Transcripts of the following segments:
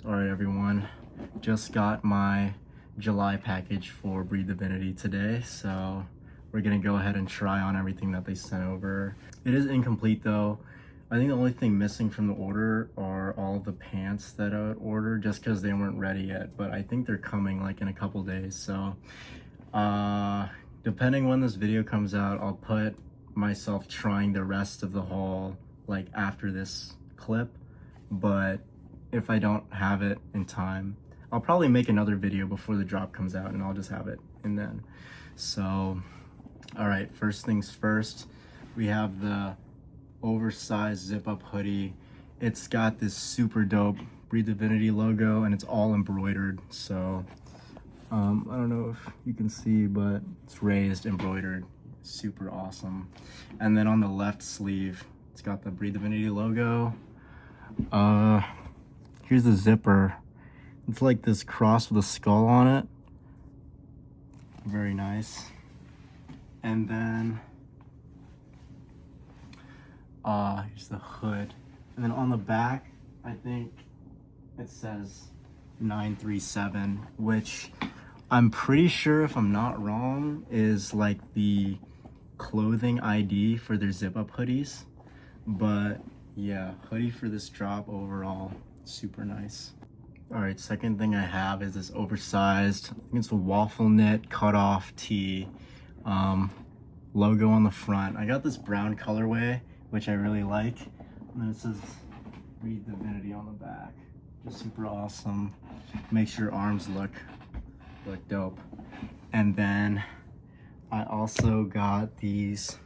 Alright everyone, just got my July package for Breathe Divinity today, so we're gonna go ahead and try on everything that they sent over. It is incomplete though. I think the only thing missing from the order are all the pants that I would order just because they weren't ready yet, but I think they're coming like in a couple days. So depending when this video comes out, I'll put myself trying the rest of the haul like after this clip, but if I don't have it in time, I'll probably make another video before the drop comes out and I'll just have it and then. So all right, first things first, we have the oversized zip-up hoodie. It's got this super dope Breathe Divinity logo and it's all embroidered, so I don't know if you can see, but it's raised, embroidered, super awesome. And then on the left sleeve, it's got the Breathe Divinity logo. Here's the zipper. It's like this cross with a skull on it. Very nice. And then here's the hood. And then on the back, I think it says 937, which I'm pretty sure, if I'm not wrong, is like the clothing ID for their zip-up hoodies. But yeah, hoodie for this drop overall, super nice. All right, second thing I have is this oversized, I think it's a waffle knit cutoff tee, logo on the front. I got this brown colorway, which I really like. And then it says Breathe Divinity on the back. Just super awesome. Makes your arms look dope. And then I also got these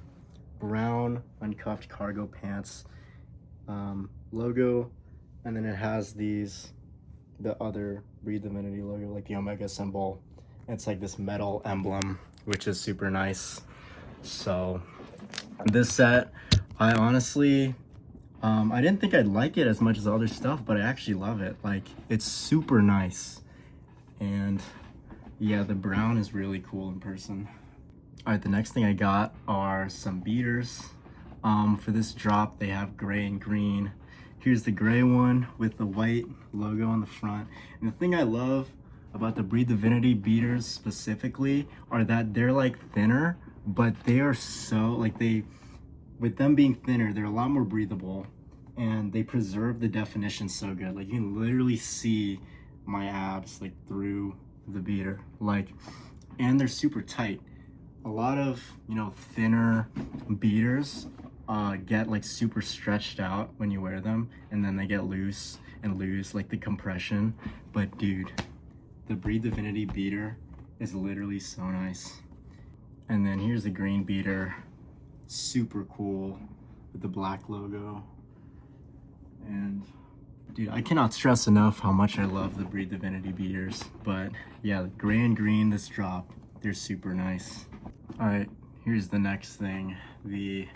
brown uncuffed cargo pants logo, and then it has the other Breathe Divinity logo, like the Omega symbol. It's like this metal emblem, which is super nice. So this set, I honestly I didn't think I'd like it as much as the other stuff, but I actually love it. Like, it's super nice. And yeah, the brown is really cool in person. All right, the next thing I got are some beaters. For this drop, they have gray and green. Here's the gray one with the white logo on the front. And the thing I love about the Breathe Divinity beaters specifically are that they're like thinner, but they are so, like, with them being thinner, they're a lot more breathable and they preserve the definition so good. Like, you can literally see my abs like through the beater, like, and they're super tight. A lot of, you know, thinner beaters get like super stretched out when you wear them, and then they get loose and lose like the compression. But dude, the Breathe Divinity beater is literally so nice. And then here's the green beater, super cool with the black logo. And dude, I cannot stress enough how much I love the Breathe Divinity beaters. But yeah, the gray and green this drop, they're super nice. All right, here's the next thing, the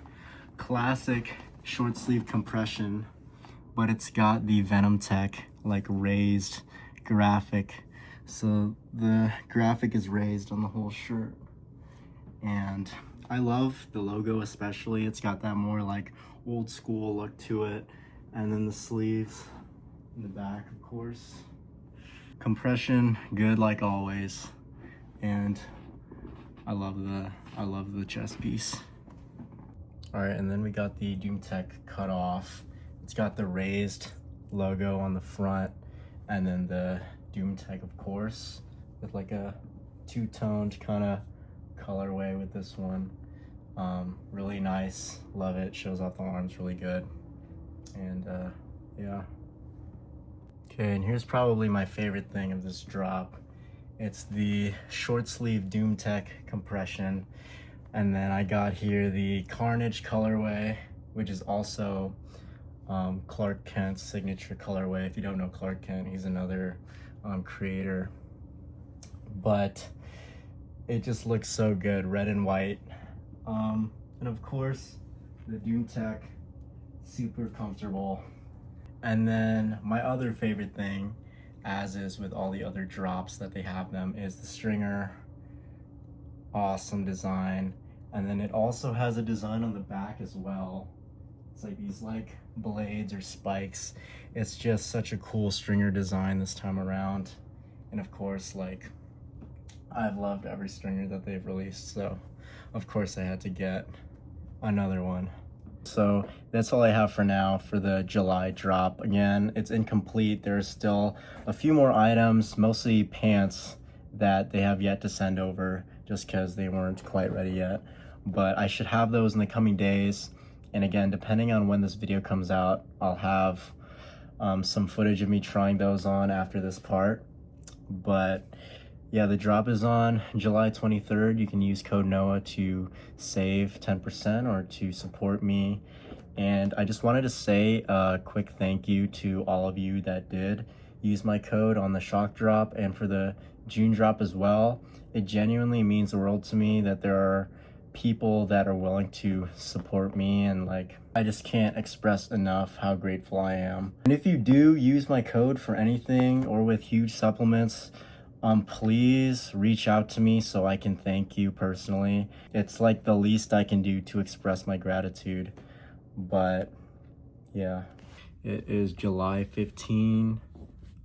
classic short sleeve compression, but it's got the Venom Tech like raised graphic. So the graphic is raised on the whole shirt. And I love the logo especially. It's got that more like old school look to it. And then the sleeves in the back, of course. Compression, good like always. And I love the chest piece. All right, and then we got the Doom Tech cutoff. It's got the raised logo on the front, and then the Doom Tech, of course, with like a two-toned kind of colorway with this one. Really nice, love it. Shows off the arms really good. And yeah. Okay, and here's probably my favorite thing of this drop. It's the short sleeve Doom Tech compression. And then I got here the Carnage colorway, which is also Clark Kent's signature colorway. If you don't know Clark Kent, he's another creator. But it just looks so good, red and white. And of course, the Doom Tech, super comfortable. And then my other favorite thing, as is with all the other drops that they have them, is the stringer. Awesome design. And then it also has a design on the back as well. It's like these like blades or spikes. It's just such a cool stringer design this time around. And of course, like, I've loved every stringer that they've released, so of course I had to get another one. So that's all I have for now for the July drop. Again, it's incomplete. There's still a few more items, mostly pants, that they have yet to send over just because they weren't quite ready yet. But I should have those in the coming days. And again, depending on when this video comes out, I'll have some footage of me trying those on after this part. But yeah, the drop is on July 23rd. You can use code NOAH to save 10% or to support me. And I just wanted to say a quick thank you to all of you that did use my code on the shock drop and for the June drop as well. It genuinely means the world to me that there are people that are willing to support me, and like, I just can't express enough how grateful I am. And if you do use my code for anything or with huge supplements, please reach out to me so I can thank you personally. It's like the least I can do to express my gratitude. But yeah, it is July 15,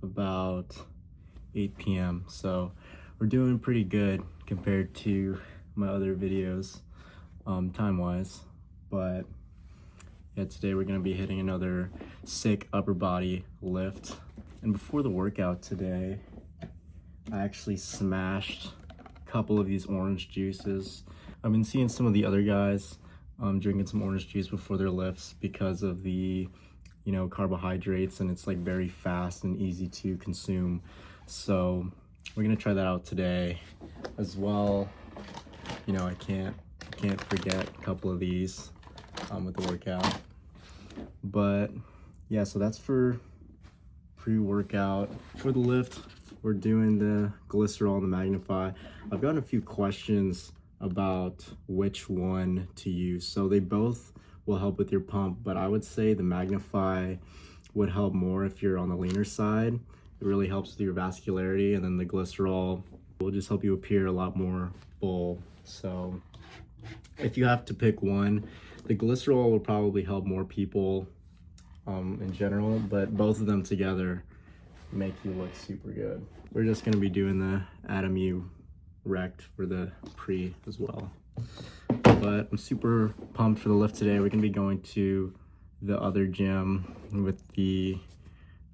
about 8 p.m. So we're doing pretty good compared to my other videos time-wise. But yeah, today we're gonna be hitting another sick upper body lift. And before the workout today, I actually smashed a couple of these orange juices. I've been seeing some of the other guys drinking some orange juice before their lifts because of the, you know, carbohydrates, and it's like very fast and easy to consume. So we're gonna try that out today as well. You know, I can't forget a couple of these with the workout. But yeah, so that's for pre-workout. For the lift, we're doing the glycerol and the magnify. I've gotten a few questions about which one to use. So they both will help with your pump, but I would say the magnify would help more if you're on the leaner side. It really helps with your vascularity, and then the glycerol will just help you appear a lot more full. So if you have to pick one, the glycerol will probably help more people in general, but both of them together make you look super good. We're just gonna be doing the Adam U rect for the pre as well. But I'm super pumped for the lift today. We're gonna be going to the other gym with the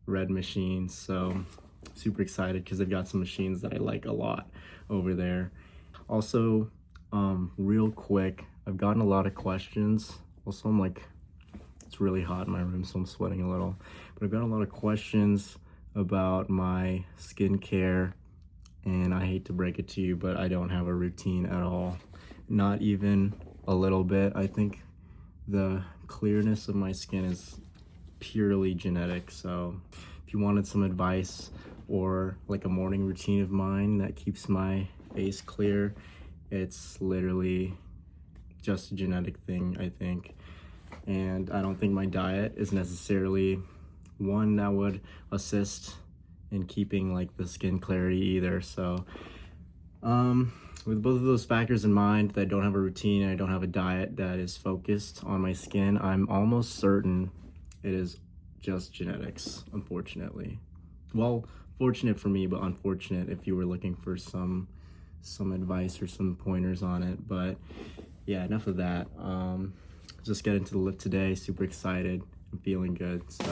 red machines, so super excited because they've got some machines that I like a lot over there. Also, real quick, I've gotten a lot of questions. Also, it's really hot in my room, so I'm sweating a little, but I've got a lot of questions about my skincare, and I hate to break it to you, but I don't have a routine at all. Not even a little bit. I think the clearness of my skin is purely genetic. So if you wanted some advice or like a morning routine of mine that keeps my face clear, it's literally just a genetic thing, I think. And I don't think my diet is necessarily one that would assist in keeping like the skin clarity either. So with both of those factors in mind, that I don't have a routine and I don't have a diet that is focused on my skin, I'm almost certain it is just genetics, unfortunately. Well, fortunate for me, but unfortunate if you were looking for some advice or some pointers on it. But yeah, enough of that. Just get into the lift today. Super excited. I'm feeling good. So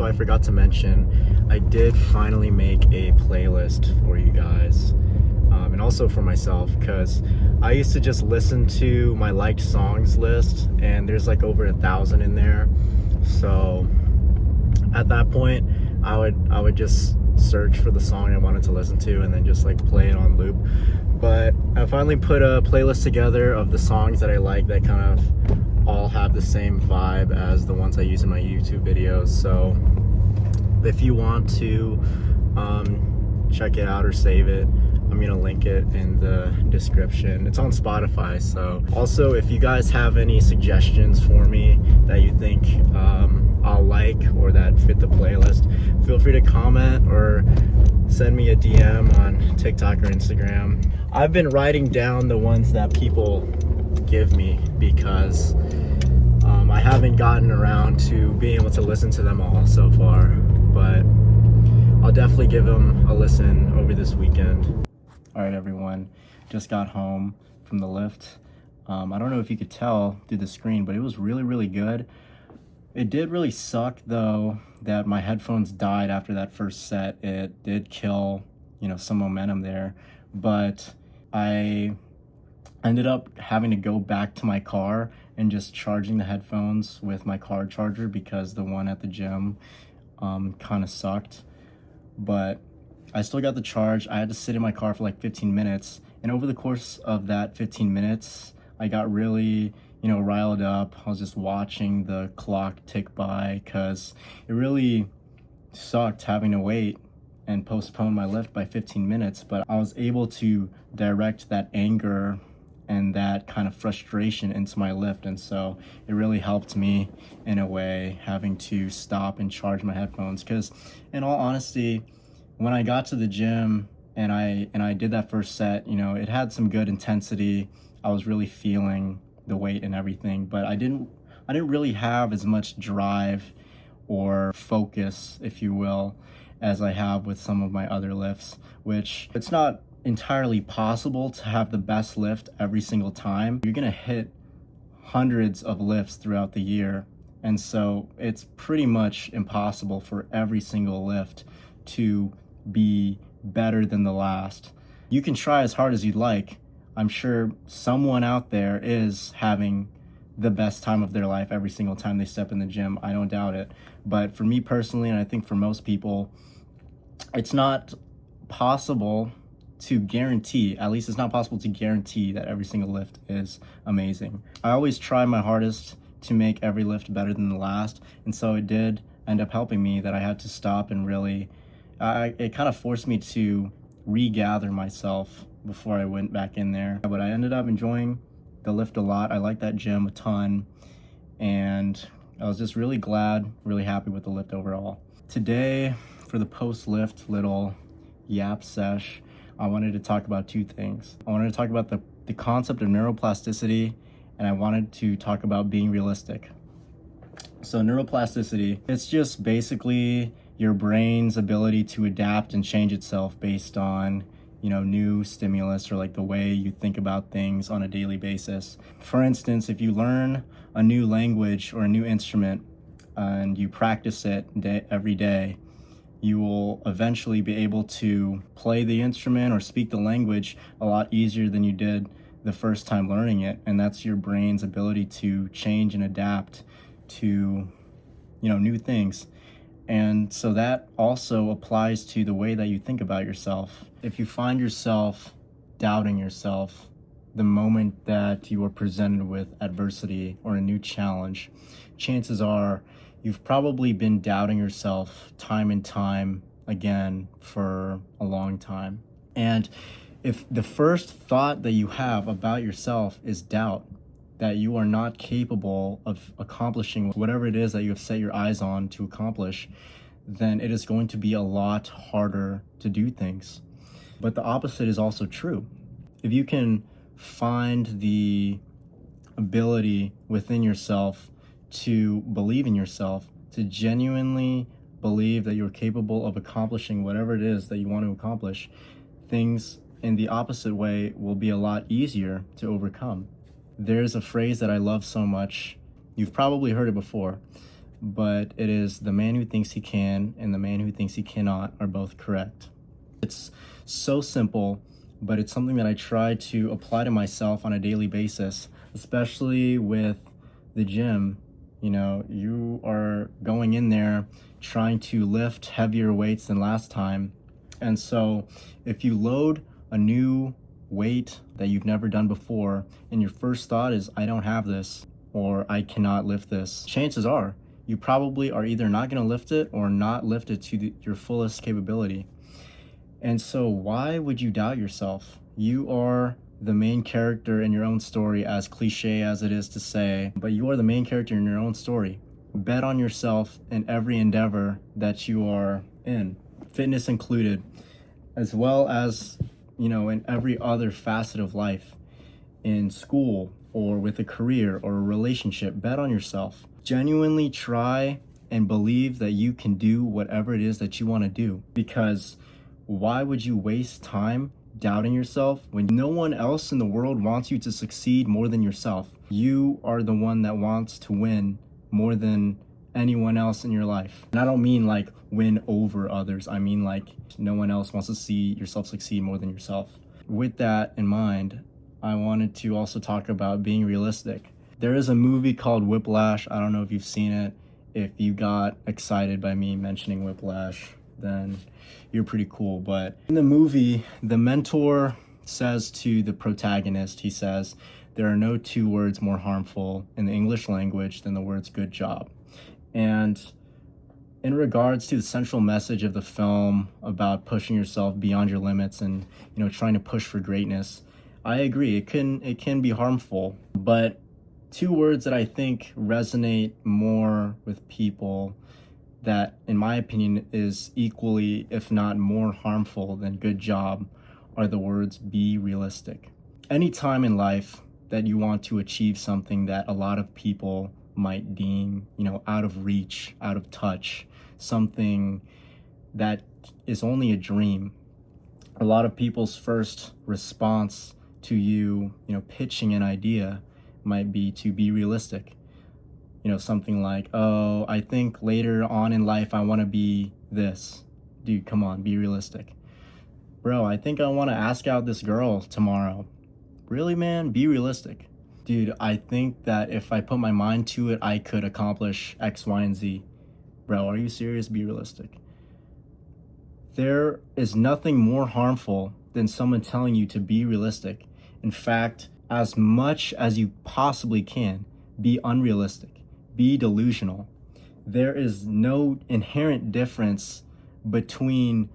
I forgot to mention, I did finally make a playlist for you guys, and also for myself, because I used to just listen to my liked songs list, and there's like over 1,000 in there. So at that point, I would just search for the song I wanted to listen to and then just like play it on loop. But I finally put a playlist together of the songs that I like that kind of all have the same vibe as the ones I use in my YouTube videos. So if you want to check it out or save it, I'm gonna link it in the description. It's on Spotify. So also, if you guys have any suggestions for me that you think I'll like or that fit the playlist, feel free to comment or send me a DM on TikTok or Instagram. I've been writing down the ones that people give me because I haven't gotten around to being able to listen to them all so far, but I'll definitely give them a listen over this weekend. All right, everyone, just got home from the lift. I don't know if you could tell through the screen, but it was really, really good. It did really suck though that my headphones died after that first set. It did kill, some momentum there, but I ended up having to go back to my car and just charging the headphones with my car charger because the one at the gym kind of sucked. But I still got the charge. I had to sit in my car for like 15 minutes. And over the course of that 15 minutes, I got really, riled up. I was just watching the clock tick by because it really sucked having to wait and postpone my lift by 15 minutes. But I was able to direct that anger and that kind of frustration into my lift. And so it really helped me in a way, having to stop and charge my headphones. Because in all honesty, when I got to the gym and I did that first set, it had some good intensity. I was really feeling the weight and everything, but I didn't really have as much drive or focus, if you will, as I have with some of my other lifts, which it's not entirely possible to have the best lift every single time. You're gonna hit hundreds of lifts throughout the year, and so it's pretty much impossible for every single lift to be better than the last. You can try as hard as you'd like. I'm sure someone out there is having the best time of their life every single time they step in the gym. I don't doubt it. But for me personally, and I think for most people, it's not possible to guarantee, at least it's not possible to guarantee that every single lift is amazing. I always try my hardest to make every lift better than the last. And so it did end up helping me that I had to stop and really, it kind of forced me to regather myself before I went back in there. But I ended up enjoying the lift a lot. I like that gym a ton, and I was just really glad, really happy with the lift overall. Today, for the post-lift little yap sesh, I wanted to talk about two things. I wanted to talk about the concept of neuroplasticity, and I wanted to talk about being realistic. So neuroplasticity, it's just basically your brain's ability to adapt and change itself based on new stimulus or like the way you think about things on a daily basis. For instance, if you learn a new language or a new instrument and you practice it every day, you will eventually be able to play the instrument or speak the language a lot easier than you did the first time learning it. And that's your brain's ability to change and adapt to new things. And so that also applies to the way that you think about yourself. If you find yourself doubting yourself the moment that you are presented with adversity or a new challenge, chances are you've probably been doubting yourself time and time again for a long time. And if the first thought that you have about yourself is doubt, that you are not capable of accomplishing whatever it is that you have set your eyes on to accomplish, then it is going to be a lot harder to do things. But the opposite is also true. If you can find the ability within yourself to believe in yourself, to genuinely believe that you're capable of accomplishing whatever it is that you want to accomplish, things in the opposite way will be a lot easier to overcome. There's a phrase that I love so much. You've probably heard it before, but it is the man who thinks he can and the man who thinks he cannot are both correct. It's so simple, but it's something that I try to apply to myself on a daily basis, especially with the gym. You know, you are going in there trying to lift heavier weights than last time. And so if you load a new weight that you've never done before and your first thought is, I don't have this, or I cannot lift this, chances are you probably are either not going to lift it or not lift it to your fullest capability. And so why would you doubt yourself? You are the main character in your own story, as cliche as it is to say, but you are the main character in your own story. Bet on yourself in every endeavor that you are in, fitness included, as well as, you know, in every other facet of life, in school or with a career or a relationship. Bet on yourself. Genuinely try and believe that you can do whatever it is that you want to do, because why would you waste time doubting yourself when no one else in the world wants you to succeed more than yourself? You are the one that wants to win more than anyone else in your life. And I don't mean like win over others. I mean like no one else wants to see yourself succeed more than yourself. With that in mind, I wanted to also talk about being realistic. There is a movie called Whiplash. I don't know if you've seen it. If you got excited by me mentioning Whiplash, then you're pretty cool. But in the movie, the mentor says to the protagonist, he says, there are no two words more harmful in the English language than the words good job. And in regards to the central message of the film about pushing yourself beyond your limits and, you know, trying to push for greatness, I agree. It can be harmful, but two words that I think resonate more with people, that in my opinion is equally, if not more harmful than good job, are the words be realistic. Any time in life that you want to achieve something that a lot of people might deem, you know, out of reach, out of touch, something that is only a dream, a lot of people's first response to you, you know, pitching an idea might be to be realistic. You know, something like, oh, I think later on in life I want to be this. Dude, come on, be realistic. Bro, I think I want to ask out this girl tomorrow. Really, man? Be realistic. Dude, I think that if I put my mind to it, I could accomplish X, Y, and Z. Bro, are you serious? Be realistic. There is nothing more harmful than someone telling you to be realistic. In fact, as much as you possibly can, be unrealistic, be delusional. There is no inherent difference between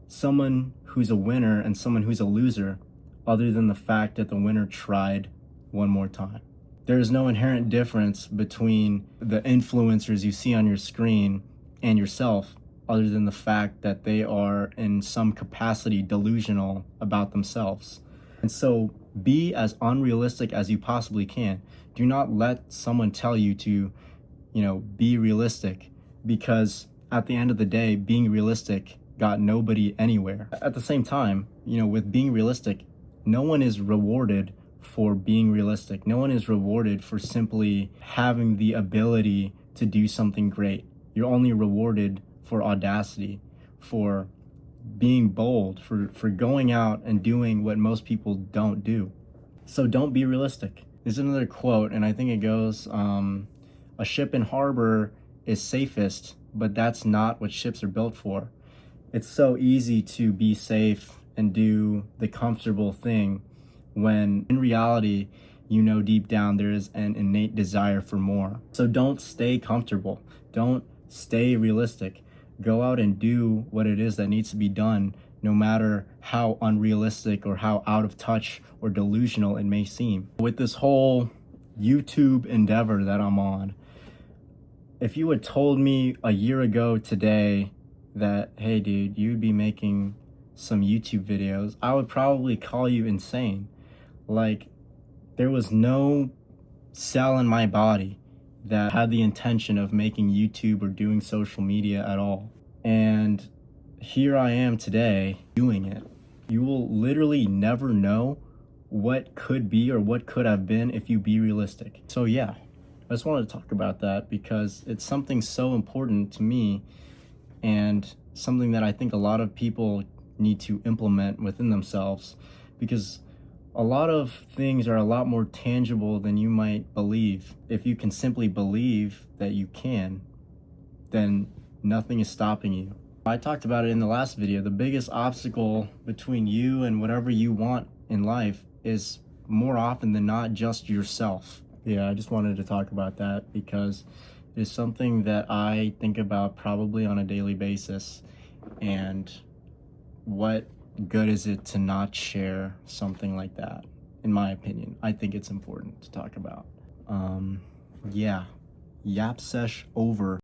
someone who's a winner and someone who's a loser, other than the fact that the winner tried one more time. There is no inherent difference between the influencers you see on your screen and yourself, other than the fact that they are in some capacity delusional about themselves. And so be as unrealistic as you possibly can. Do not let someone tell you to, you know, be realistic, because at the end of the day, being realistic got nobody anywhere. At the same time, you know, with being realistic, no one is rewarded for being realistic. No one is rewarded for simply having the ability to do something great. You're only rewarded for audacity, for being bold, for going out and doing what most people don't do. So don't be realistic. There's another quote, and I think it goes, a ship in harbor is safest, but that's not what ships are built for. It's so easy to be safe and do the comfortable thing when in reality, you know, deep down there is an innate desire for more. So don't stay comfortable. Don't stay realistic. Go out and do what it is that needs to be done, no matter how unrealistic or how out of touch or delusional it may seem. With this whole YouTube endeavor that I'm on, if you had told me a year ago today that, hey dude, you'd be making some YouTube videos, I would probably call you insane. Like, there was no cell in my body that had the intention of making YouTube or doing social media at all. And here I am today doing it. You will literally never know what could be or what could have been if you be realistic. So yeah, I just wanted to talk about that because it's something so important to me and something that I think a lot of people need to implement within themselves, because a lot of things are a lot more tangible than you might believe. If you can simply believe that you can, then nothing is stopping you. I talked about it in the last video. The biggest obstacle between you and whatever you want in life is more often than not just yourself. Yeah, I just wanted to talk about that because it is something that I think about probably on a daily basis. And what good is it to not share something like that? In my opinion, I think it's important to talk about. Yeah, yap sesh over.